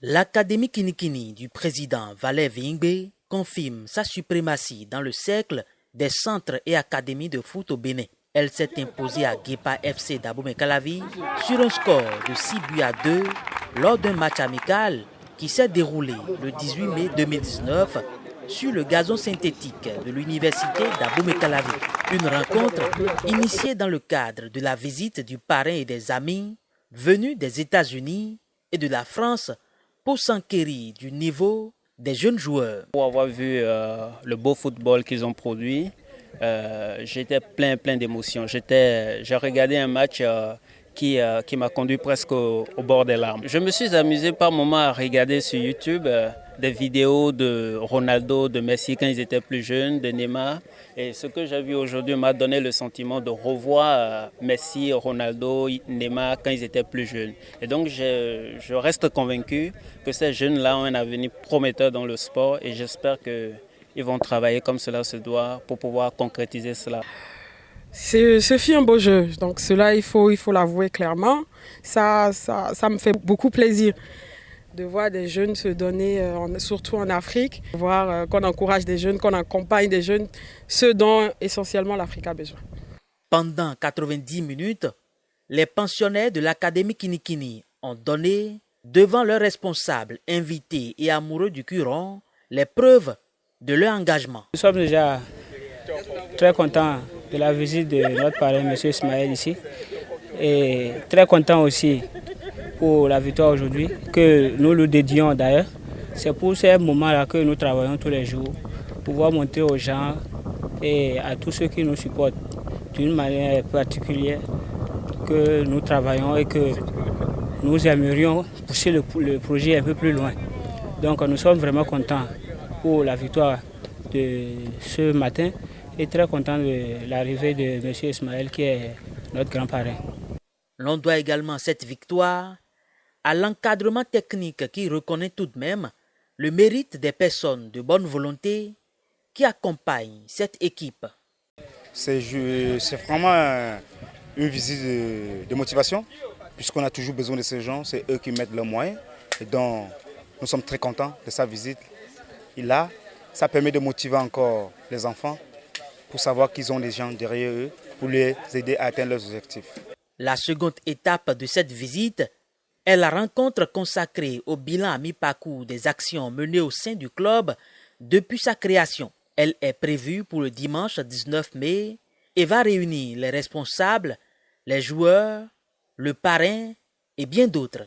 L'Académie Kinikini du président Valère Vingbe confirme sa suprématie dans le cercle des centres et académies de foot au Bénin. Elle s'est imposée à Guépa FC d'Abomey-Calavi sur un score de 6-2 lors d'un match amical qui s'est déroulé le 18 mai 2019 sur le gazon synthétique de l'université d'Abomey-Calavi. Une rencontre initiée dans le cadre de la visite du parrain et des amis venus des États-Unis et de la France pour s'enquérir du niveau des jeunes joueurs. Pour avoir vu le beau football qu'ils ont produit, j'étais plein d'émotions. J'ai regardé un match qui m'a conduit presque au bord des larmes. Je me suis amusé par moments à regarder sur YouTube des vidéos de Ronaldo, de Messi quand ils étaient plus jeunes, de Neymar. Et ce que j'ai vu aujourd'hui m'a donné le sentiment de revoir Messi, Ronaldo, Neymar quand ils étaient plus jeunes. Et donc je reste convaincu que ces jeunes-là ont un avenir prometteur dans le sport et j'espère qu'ils vont travailler comme cela se doit pour pouvoir concrétiser cela. Ce fut un beau jeu, donc cela il faut l'avouer clairement. Ça me fait beaucoup plaisir de voir des jeunes se donner, surtout en Afrique, voir qu'on encourage des jeunes, qu'on accompagne des jeunes, ce dont essentiellement l'Afrique a besoin. Pendant 90 minutes, les pensionnaires de l'Académie Kinikini ont donné, devant leurs responsables, invités et amoureux du Curon, les preuves de leur engagement. Nous sommes déjà très contents de la visite de notre parrain, M. Ismaël, ici. Et très contents aussi pour la victoire aujourd'hui, que nous le dédions d'ailleurs. C'est pour ces moments-là que nous travaillons tous les jours, pour pouvoir montrer aux gens et à tous ceux qui nous supportent d'une manière particulière que nous travaillons et que nous aimerions pousser le projet un peu plus loin. Donc nous sommes vraiment contents pour la victoire de ce matin et très contents de l'arrivée de M. Ismaël qui est notre grand parrain. L'on doit également cette victoire à l'encadrement technique qui reconnaît tout de même le mérite des personnes de bonne volonté qui accompagnent cette équipe. C'est vraiment une visite de motivation, puisqu'on a toujours besoin de ces gens, c'est eux qui mettent leurs moyens. Et donc, nous sommes très contents de sa visite. Et là, ça permet de motiver encore les enfants pour savoir qu'ils ont des gens derrière eux pour les aider à atteindre leurs objectifs. La seconde étape de cette visite est la rencontre consacrée au bilan à mi-parcours des actions menées au sein du club depuis sa création. Elle est prévue pour le dimanche 19 mai et va réunir les responsables, les joueurs, le parrain et bien d'autres.